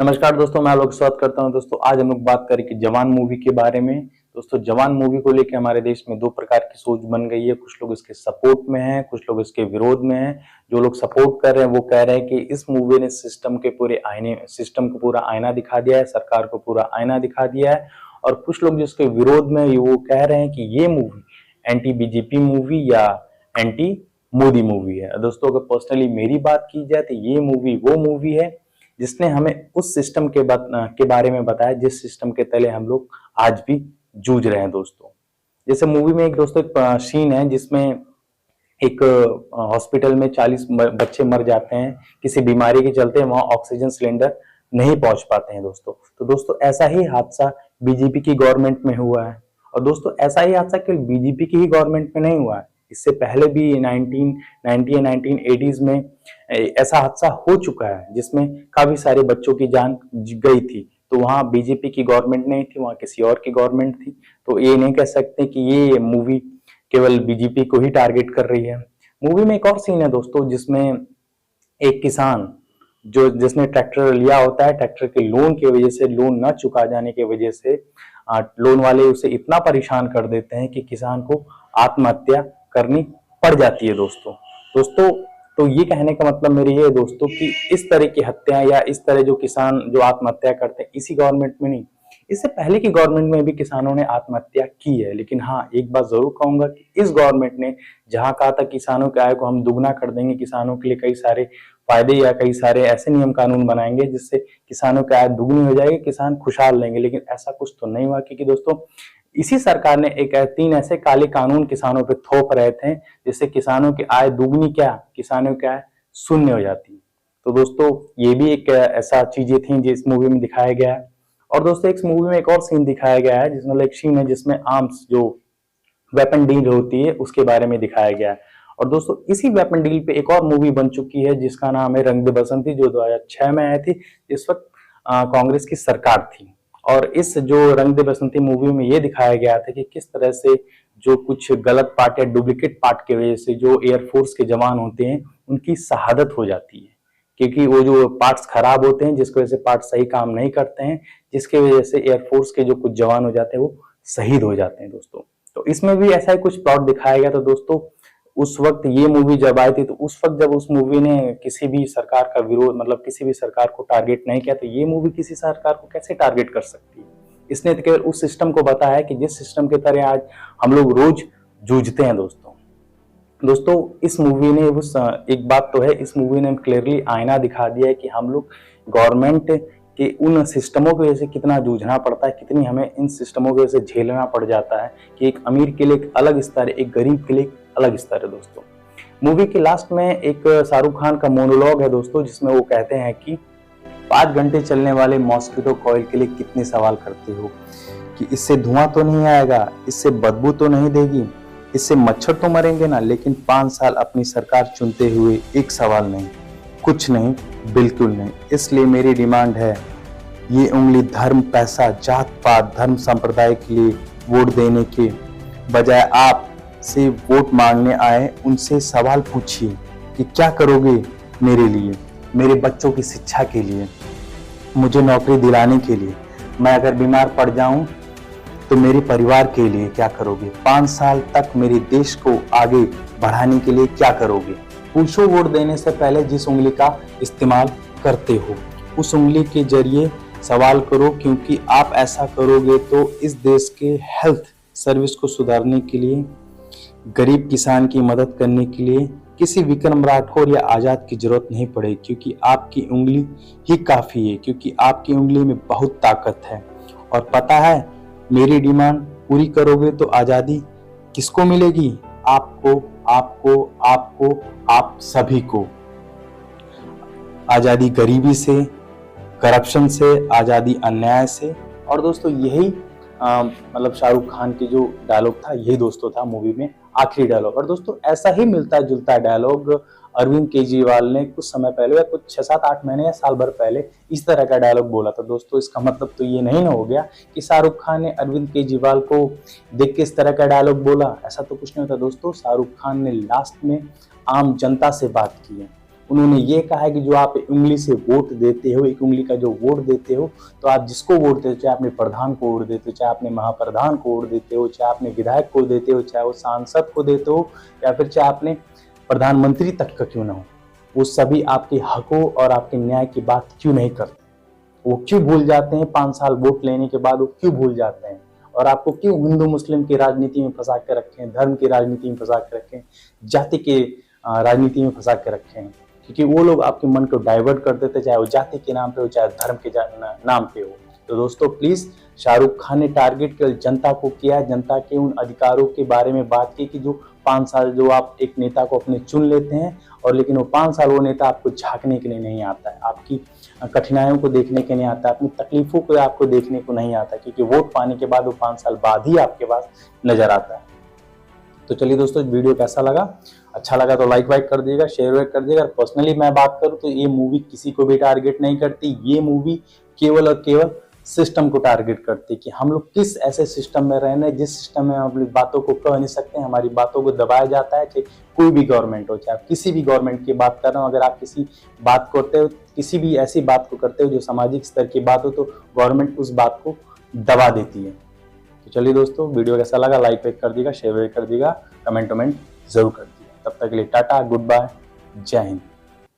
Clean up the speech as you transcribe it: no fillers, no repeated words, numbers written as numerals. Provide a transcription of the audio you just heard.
नमस्कार दोस्तों, मैं आलोक स्वागत करता हूं। दोस्तों आज हम लोग बात करेंगे जवान मूवी के बारे में। दोस्तों जवान मूवी को लेकर हमारे देश में दो प्रकार की सोच बन गई है। कुछ लोग इसके सपोर्ट में हैं, कुछ लोग इसके विरोध में हैं। जो लोग सपोर्ट कर रहे हैं वो कह रहे हैं कि इस मूवी ने सिस्टम को पूरा आईना दिखा दिया है, सरकार को पूरा आईना दिखा दिया है। और कुछ लोग जिसके विरोध में वो कह रहे हैं कि ये मूवी एंटी बीजेपी मूवी या एंटी मोदी मूवी है। दोस्तों अगर पर्सनली मेरी बात की जाए तो ये मूवी वो मूवी है जिसने हमें उस सिस्टम के बारे में बताया जिस सिस्टम के तले हम लोग आज भी जूझ रहे हैं। दोस्तों जैसे मूवी में एक सीन है जिसमें एक हॉस्पिटल में 40 बच्चे मर जाते हैं किसी बीमारी के चलते। वहां ऑक्सीजन सिलेंडर नहीं पहुंच पाते हैं। दोस्तों ऐसा ही हादसा बीजेपी की गवर्नमेंट में हुआ है। और दोस्तों ऐसा ही हादसा केवल बीजेपी की ही गवर्नमेंट में नहीं हुआ है, इससे पहले भी 1990 या 1980s में ऐसा हादसा हो चुका है जिसमें काफी सारे बच्चों की जान गई थी। तो वहां बीजेपी की गवर्नमेंट नहीं थी, वहां किसी और की गवर्नमेंट थी। तो ये नहीं कह सकते कि ये मूवी केवल बीजेपी को ही टारगेट कर रही है। मूवी में एक और सीन है दोस्तों जिसमें एक किसान जिसने ट्रैक्टर लिया होता है, ट्रैक्टर के लोन की वजह से, लोन न चुका जाने की वजह से लोन वाले उसे इतना परेशान कर देते हैं कि किसान को आत्महत्या करनी पड़ जाती है। दोस्तों तो ये कहने का मतलब मेरी ये है दोस्तों कि इस तरह की हत्या या इस तरह जो किसान जो आत्महत्या करते हैं इसी गवर्नमेंट में नहीं, इससे पहले की गवर्नमेंट में भी किसानों ने आत्महत्या की है। लेकिन हाँ, एक बात जरूर कहूंगा कि इस गवर्नमेंट ने जहां कहा था किसानों की आय को हम दुगना कर देंगे, किसानों के लिए कई सारे फायदे या कई सारे ऐसे नियम कानून बनाएंगे जिससे किसानों की आय दुगनी हो जाएगी, किसान खुशहाल रहेंगे, लेकिन ऐसा कुछ तो नहीं हुआ। क्योंकि दोस्तों इसी सरकार ने तीन ऐसे काले कानून किसानों पे थोप रहे थे जिससे किसानों की आय दुगनी क्या, किसानों की आय शून्य हो जाती। तो दोस्तों ये भी एक ऐसा चीजें थी जो इस मूवी में दिखाया गया है। और दोस्तों इस मूवी में एक और सीन दिखाया गया है जिसमें एक सीन है जिसमें आर्म्स जो वेपन डील होती है उसके बारे में दिखाया गया है। और दोस्तों इसी वेपन डील पे एक और मूवी बन चुकी है जिसका नाम है रंग दे बसंती, जो 2006 में आई थी, इस वक्त कांग्रेस की सरकार थी। और इस जो रंग दे बसंती मूवी में ये दिखाया गया था कि किस तरह से जो कुछ गलत पार्ट या डुप्लीकेट पार्ट की वजह से जो एयरफोर्स के जवान होते हैं उनकी शहादत हो जाती है। क्योंकि वो जो पार्ट्स खराब होते हैं जिसकी वजह से पार्ट सही काम नहीं करते हैं, जिसकी वजह से एयरफोर्स के जो कुछ जवान हो जाते हैं वो शहीद हो जाते हैं। दोस्तों तो इसमें भी ऐसा ही कुछ प्लॉट दिखाया गया। तो दोस्तों उस वक्त ये मूवी जब आई थी तो उस वक्त जब उस मूवी ने किसी भी सरकार का विरोध, मतलब किसी भी सरकार को टारगेट नहीं किया, तो ये मूवी किसी सरकार को कैसे टारगेट कर सकती है। इसने तो केवल उस सिस्टम को बताया है कि जिस सिस्टम के तरह आज हम लोग रोज जूझते हैं। दोस्तों इस मूवी ने उस एक बात तो है, इस मूवी ने क्लियरली आईना दिखा दिया है कि हम लोग गवर्नमेंट के उन सिस्टमों की वजह से कितना जूझना पड़ता है, कितनी हमें इन सिस्टमों की वजह से झेलना पड़ जाता है कि एक अमीर के लिए एक अलग स्तर है, एक गरीब के लिए एक अलग स्तर है। दोस्तों मूवी के लास्ट में एक शाहरुख खान का मोनोलॉग है दोस्तों जिसमें वो कहते हैं कि 5 घंटे चलने वाले मॉस्किटो कॉइल के लिए कितने सवाल करते हो, कि इससे धुआं तो नहीं आएगा, इससे बदबू तो नहीं देगी, इससे मच्छर तो मरेंगे ना, लेकिन 5 साल अपनी सरकार चुनते हुए एक सवाल नहीं, कुछ नहीं, बिल्कुल नहीं। इसलिए मेरी डिमांड है, ये उंगली धर्म, पैसा, जात पात, धर्म संप्रदाय के लिए वोट देने के बजाय आप से वोट मांगने आए उनसे सवाल पूछिए कि क्या करोगे मेरे लिए, मेरे बच्चों की शिक्षा के लिए, मुझे नौकरी दिलाने के लिए, मैं अगर बीमार पड़ जाऊं तो मेरे परिवार के लिए क्या करोगे, 5 साल तक मेरे देश को आगे बढ़ाने के लिए क्या करोगे। पूछो वोट देने से पहले जिस उंगली का इस्तेमाल करते हो उस उंगली के जरिए सवाल करो, क्योंकि आप ऐसा करोगे तो इस देश के हेल्थ सर्विस को सुधारने के लिए, गरीब किसान की मदद करने के लिए किसी विक्रम राठौर या आजाद की जरूरत नहीं पड़ेगी, क्योंकि आपकी उंगली ही काफी है, क्योंकि आपकी उंगली में बहुत ताकत है। और पता है, मेरी डिमांड पूरी करोगे तो आजादी किसको मिलेगी, आपको, आपको, आपको, आप सभी को। आजादी गरीबी से, करप्शन से, आजादी अन्याय से। और दोस्तों यही मतलब शाहरुख खान की जो डायलॉग था, यही दोस्तों था मूवी में आखिरी डायलॉग। और दोस्तों ऐसा ही मिलता जुलता डायलॉग अरविंद केजरीवाल ने कुछ समय पहले या कुछ 6-7-8 महीने या साल भर पहले इस तरह का डायलॉग बोला था। दोस्तों इसका मतलब तो ये नहीं ना हो गया कि शाहरुख खान ने अरविंद केजरीवाल को देख के इस तरह का डायलॉग बोला, ऐसा तो कुछ नहीं होता। दोस्तों शाहरुख खान ने लास्ट में आम जनता से बात की है, उन्होंने ये कहा है कि जो आप उंगली से वोट देते हो, एक उंगली का जो वोट देते हो, तो आप जिसको वोट देते हो, चाहे अपने प्रधान को वोट देते हो, चाहे अपने महाप्रधान को वोट देते हो, चाहे अपने विधायक को देते हो, चाहे वो सांसद को देते हो, या फिर चाहे अपने प्रधानमंत्री तक का क्यों ना हो, वो सभी आपके हकों और आपके न्याय की बात क्यों नहीं करते? वो क्यों भूल जाते हैं? 5 साल वोट लेने के बाद वो क्यों भूल जाते हैं? और आपको क्यों हिंदू मुस्लिम की राजनीति में फंसा के रखे हैं, धर्म की राजनीति में फंसा के रखे हैं, जाति के राजनीति में फंसा के रखे हैं? क्योंकि वो लोग आपके मन को डाइवर्ट कर देते, चाहे वो जाति के नाम पे हो, चाहे धर्म के नाम पे हो। तो दोस्तों प्लीज, शाहरुख खान ने टारगेट केवल जनता को किया, जनता के उन अधिकारों के बारे में बात की कि जो 5 साल जो आप एक नेता को अपने चुन लेते हैं, और लेकिन वो 5 साल वो नेता आपको झांकने के लिए नहीं आता है, आपकी कठिनाइयों को देखने के नहीं आता है, अपनी तकलीफों को आपको देखने को नहीं आता, क्योंकि वोट पाने के बाद वो 5 साल बाद ही आपके पास नजर आता है। तो चलिए दोस्तों, वीडियो कैसा लगा? अच्छा लगा तो लाइक वाइक कर दिएगा, शेयर वेयर कर दिएगा। पर्सनली मैं बात करूं तो ये मूवी किसी को भी टारगेट नहीं करती, ये मूवी केवल और केवल सिस्टम को टारगेट करती है कि हम लोग किस ऐसे सिस्टम में रह रहे हैं जिस सिस्टम में हम अपनी बातों को कह नहीं सकते, हमारी बातों को दबाया जाता है, चाहे कोई भी गवर्नमेंट हो, चाहे आप किसी भी गवर्नमेंट की बात कर रहे हो। अगर आप किसी बात करते हो, किसी भी ऐसी बात को करते हो जो सामाजिक स्तर की बात हो, तो गवर्नमेंट उस बात को दबा देती है। तो चलिए दोस्तों, वीडियो कैसा लगा? लाइक वाइक कर दिएगा, शेयर कर दिएगा, कमेंट जरूर कर दिएगा। तब तक के लिए टाटा, गुड बाय, जय हिंद।